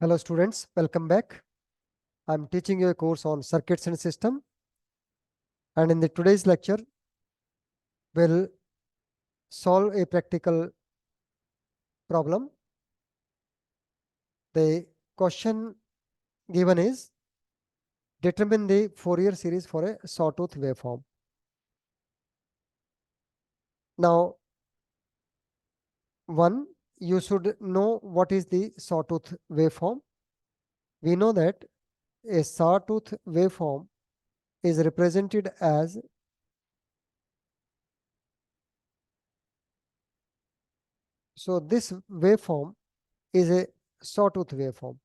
Hello students, welcome back. I'm teaching you a course on circuits and system, and in the today's lecture we'll solve a practical problem. The question given is determine the Fourier series for a sawtooth waveform. Now, one, you should know what is the sawtooth waveform. We know that a sawtooth waveform is represented as this waveform is a sawtooth waveform.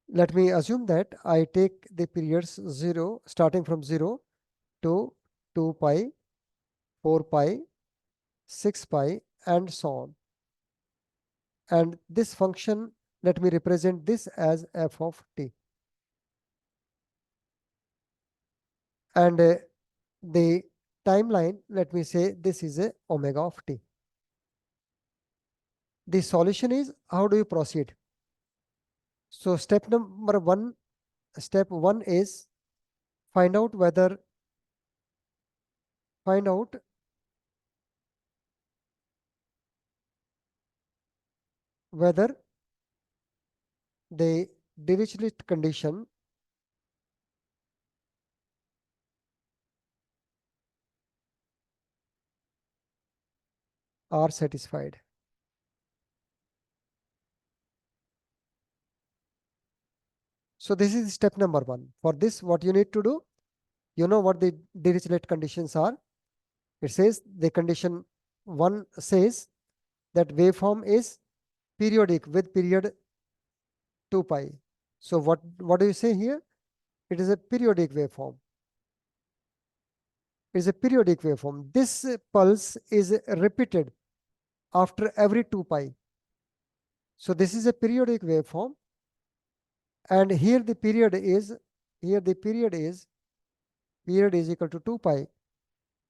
Let me assume that I take the periods 0 starting from 0 to 2 pi, 4 pi, 6 pi and so on. And this function, let me represent this as f of t. And the timeline, let me say this is a omega of t. The solution is, how do you proceed? So step one is find out whether the Dirichlet condition are satisfied. So this is step number one. For this, what you need to do, you know what the Dirichlet conditions are. It says the condition one says that waveform is periodic with period 2 pi. So what do you say here? It is a periodic waveform. It is a periodic waveform. This pulse is repeated after every 2 pi. So this is a periodic waveform. And here the period is equal to 2 pi.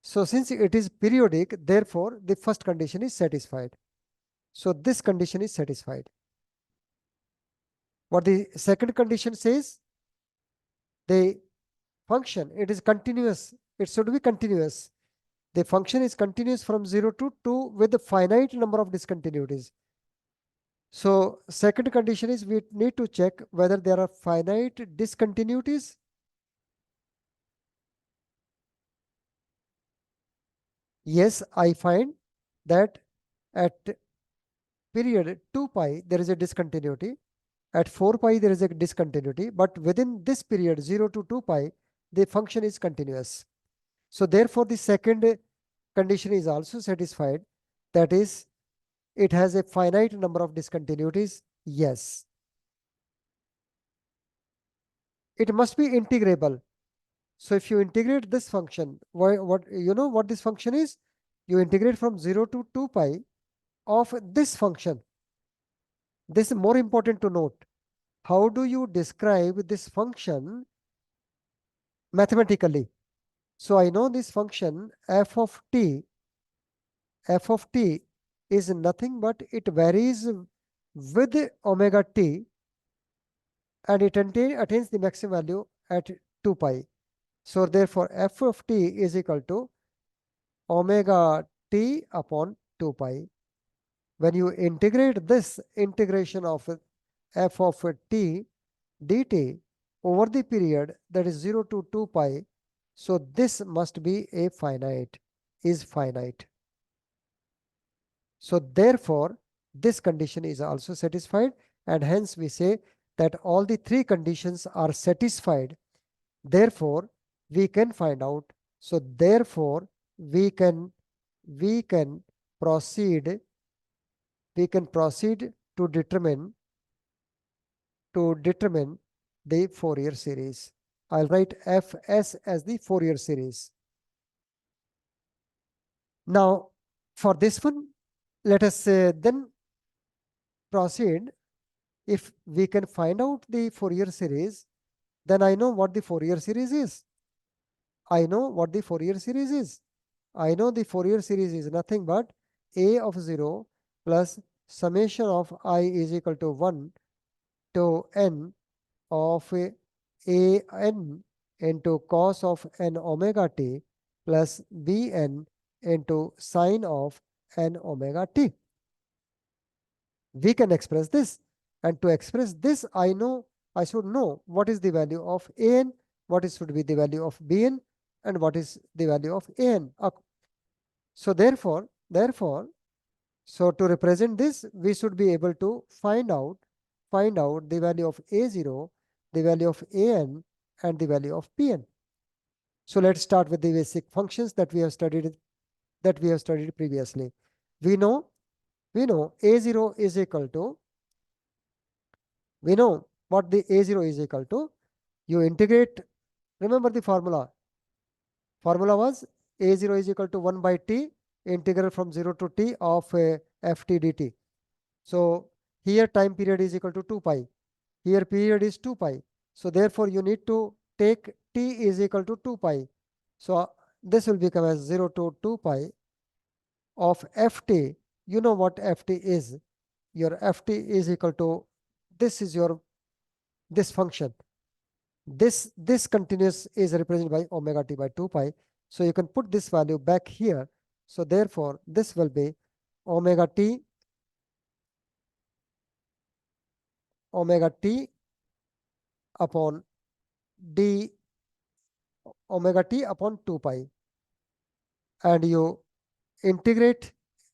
So since it is periodic, therefore the first condition is satisfied. So this condition is satisfied. What the second condition says, the function, it is continuous. It should be continuous. The function is continuous from 0 to 2 with a finite number of discontinuities. So second condition is we need to check whether there are finite discontinuities. Yes, I find that at period 2 pi there is a discontinuity. At 4 pi there is a discontinuity, but within this period 0 to 2 pi the function is continuous. So therefore the second condition is also satisfied, that is it has a finite number of discontinuities. Yes, it must be integrable. So if you integrate this function, what you know what this function is? You integrate from 0 to 2 pi of this function. This is more important to note. How do you describe this function mathematically? So I know this function f of t is nothing but it varies with omega t and it attains the maximum value at 2 pi. So therefore f of t is equal to omega t upon 2 pi. When you integrate this integration of f of t dt over the period, that is 0 to 2 pi, so this must be a finite. So therefore this condition is also satisfied, and hence we say that all the three conditions are satisfied. Therefore we can find out. So therefore we can proceed to determine the Fourier series. I'll write Fs as the Fourier series. Now for this one, let us then proceed. If we can find out the Fourier series, then I know what the Fourier series is. I know the Fourier series is nothing but a of 0 plus summation of I is equal to 1 to n of a n into cos of n omega t plus bn into sine of n omega t. We can express this. And to express this, I should know what is the value of an, what is should be the value of bn, and what is the value of an. So therefore, so to represent this, we should be able to find out the value of a0, the value of an, and the value of pn. So let's start with the basic functions that we have studied previously. We know a0 is equal to, we know what the a0 is equal to. You integrate, remember the formula. Formula was a0 is equal to 1 by t integral from 0 to t of ft dt. So here time period is equal to 2 pi. Here period is 2 pi. So therefore you need to take t is equal to 2 pi. So this will become as 0 to 2 pi of ft. You know what ft is. Your ft is equal to, this is your, this function. This continuous is represented by omega t by 2 pi. So you can put this value back here. So therefore this will be omega t upon d omega t upon 2 pi, and you integrate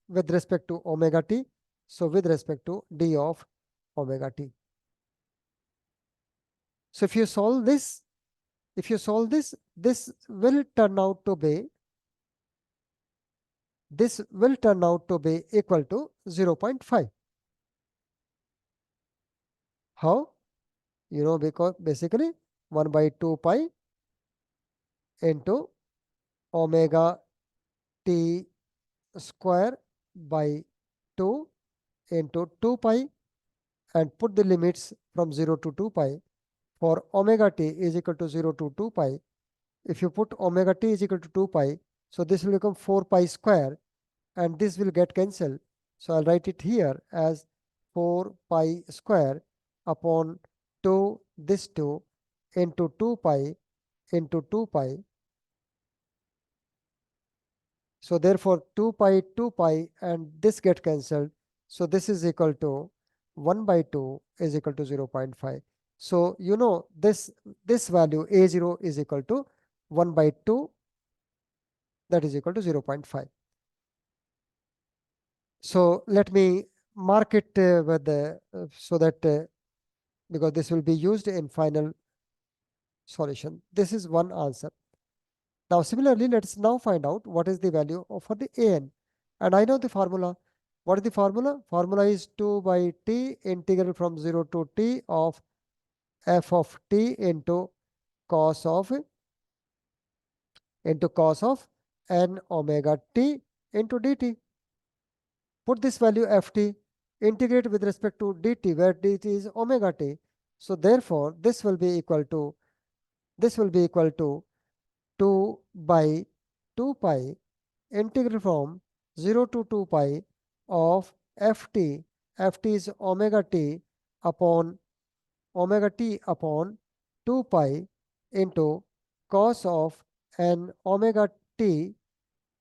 with respect to omega t, so with respect to d of omega t. So if you solve this, this will turn out to be, equal to 0.5. How? Because basically 1 by 2 pi into omega t square by 2 into 2 pi, and put the limits from 0 to 2 pi for omega t is equal to 0 to 2 pi. If you put omega t is equal to 2 pi, so this will become 4 pi square, and this will get cancelled. So I'll write it here as 4 pi square upon 2, this 2 into 2 pi into 2 pi. So therefore 2 pi, and this get cancelled. So this is equal to 1 by 2 is equal to 0.5. So this value a0 is equal to 1 by 2, that is equal to 0.5. So let me mark it with the, so that because this will be used in final solution. This is one answer. Now similarly, let's now find out what is the value for the an. And I know the formula. What is the formula? Formula is 2 by t integral from 0 to t of f of t into cos of n omega t into dt. Put this value ft, integrate with respect to dt, where dt is omega t. So therefore this will be equal to 2 by 2 pi integral from 0 to 2 pi of ft. Ft is omega t upon 2 pi into cos of n omega t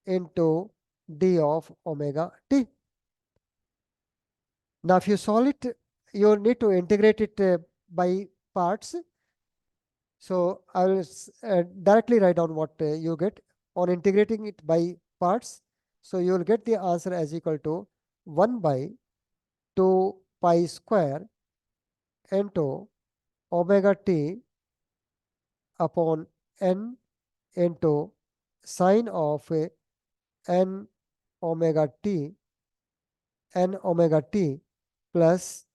into d of omega t. Now if you solve it, you need to integrate it by parts. So I will directly write down what you get on integrating it by parts. So you will get the answer as equal to 1 by 2 pi square into omega t upon n into sine of n omega t plus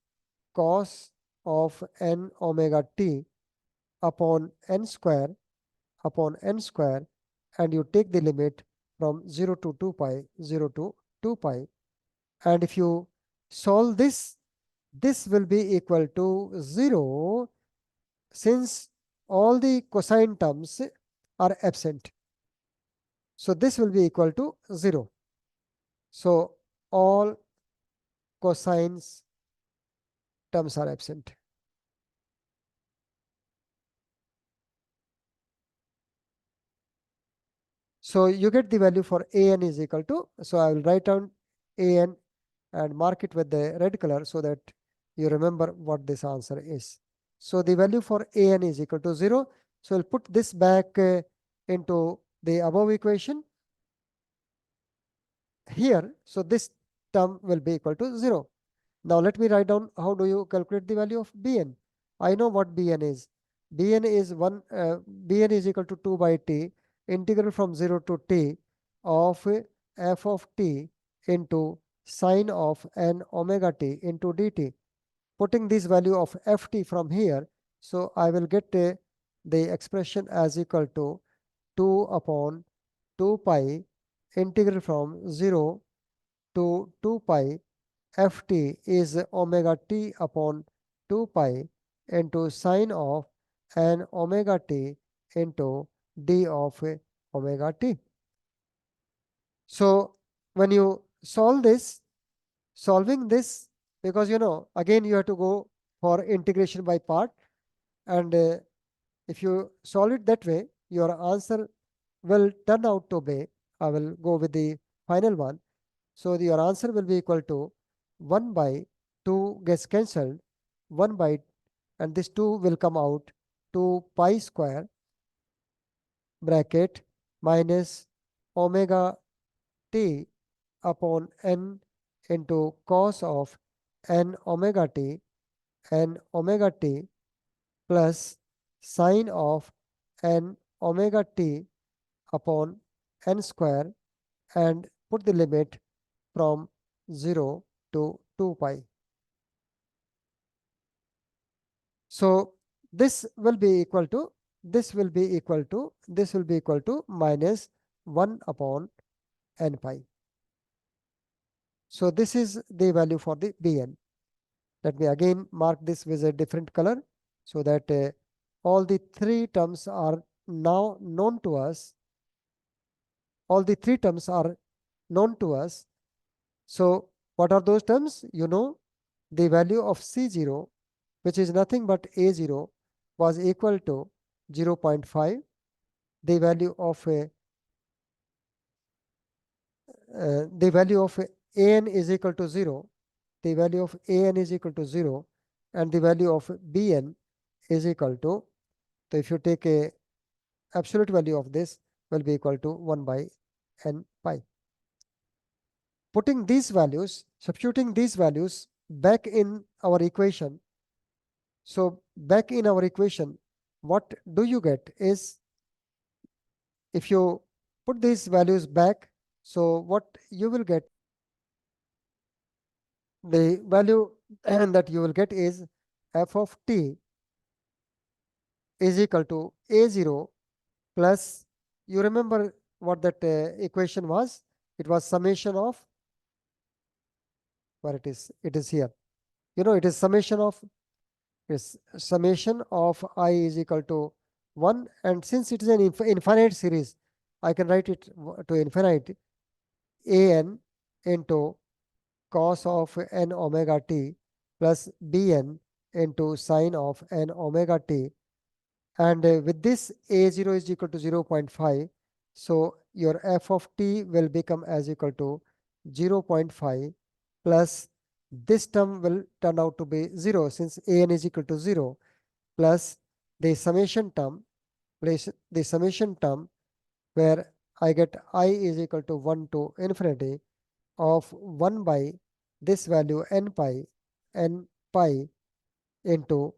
cos of n omega t upon n square, and you take the limit from 0 to 2 pi, 0 to 2 pi. And if you solve this, this will be equal to 0, since all the cosine terms are absent. So this will be equal to 0. So all cosines terms are absent. So you get the value for an is equal to, so I will write down an and mark it with the red color so that you remember what this answer is. So the value for an is equal to 0. So we'll put this back into the above equation here. So this term will be equal to 0. Now let me write down how do you calculate the value of Bn. I know what Bn is. Bn is Bn is equal to 2 by t integral from 0 to t of f of t into sine of n omega t into dt. Putting this value of ft from here, so I will get the expression as equal to 2 upon 2 pi integral from 0 to 2 pi ft is omega t upon 2 pi into sine of n omega t into d of omega t. So when you solving this, because again you have to go for integration by part, and if you solve it that way, your answer will turn out to be, I will go with the final one. So your answer will be equal to 1 by 2 gets cancelled, 1 by, and this 2 will come out, 2 pi square bracket minus omega t upon n into cos of n omega t plus sine of n omega t upon n square, and put the limit from 0 to 2 pi. So this will be equal to, this will be equal to minus 1 upon n pi. So this is the value for the Bn. Let me again mark this with a different color so that all the three terms are now known to us. All the three terms are known to us. So what are those terms? The value of C0, which is nothing but A0, was equal to 0.5. The value of an is equal to 0. The value of an is equal to 0, and the value of bn is equal to, so if you take a absolute value of this, will be equal to 1 by n pi. Putting these values, substituting these values back in our equation. So back in our equation, what do you get is, if you put these values back, so what you will get, the value that you will get is f of t is equal to a0 plus, you remember what that equation was? It was summation of, where it is here. It is summation of I is equal to 1, and since it is an infinite series, I can write it to infinite, an into cos of n omega t plus bn into sine of n omega t, and with this a0 is equal to 0.5, so your f of t will become as equal to 0.5 plus this term will turn out to be 0 since an is equal to 0, plus the summation term, where I get I is equal to 1 to infinity of 1 by this value n pi into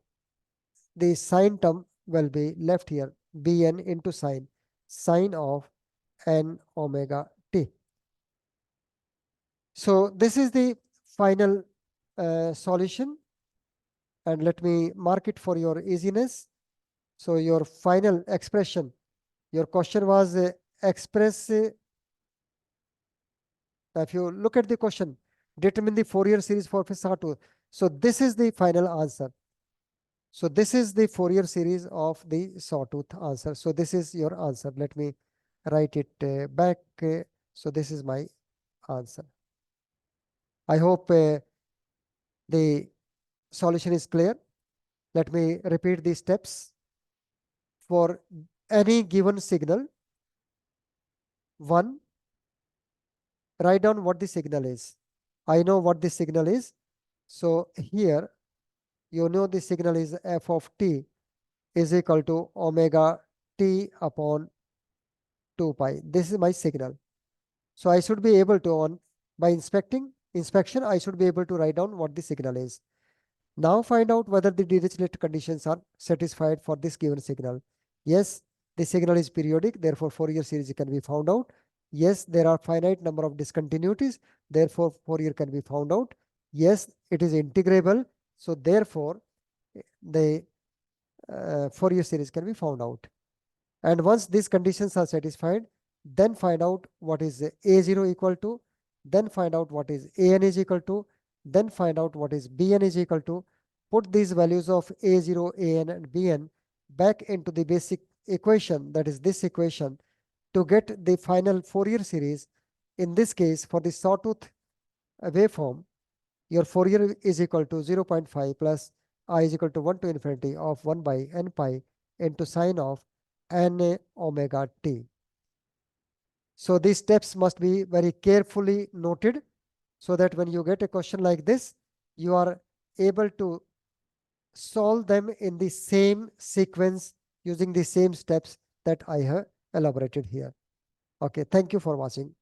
the sine term will be left here, bn into sine of n omega t. So this is the final solution, and let me mark it for your easiness. So your final expression, your question was express, if you look at the question, determine the Fourier series for sawtooth. So this is the final answer. So this is the Fourier series of the sawtooth answer. So this is your answer. Let me write it back. So this is my answer. I hope The solution is clear. Let me repeat these steps. For any given signal, 1, write down what the signal is. I know what the signal is. So here, you know the signal is f of t is equal to omega t upon 2 pi. This is my signal. So I should be able to, by inspection, I should be able to write down what the signal is. Now find out whether the Dirichlet conditions are satisfied for this given signal. Yes, the signal is periodic, therefore Fourier series can be found out. Yes, there are finite number of discontinuities, therefore Fourier can be found out. Yes, it is integrable, so therefore the Fourier series can be found out. And once these conditions are satisfied, then find out what is A0 equal to, then find out what is AN is equal to, then find out what is BN is equal to. Put these values of A0, AN and BN back into the basic equation, that is this equation, to get the final Fourier series. In this case, for the sawtooth waveform, your Fourier is equal to 0.5 plus I is equal to 1 to infinity of 1 by n pi into sine of n omega t. So these steps must be very carefully noted so that when you get a question like this, you are able to solve them in the same sequence using the same steps that I have elaborated here. Okay, thank you for watching.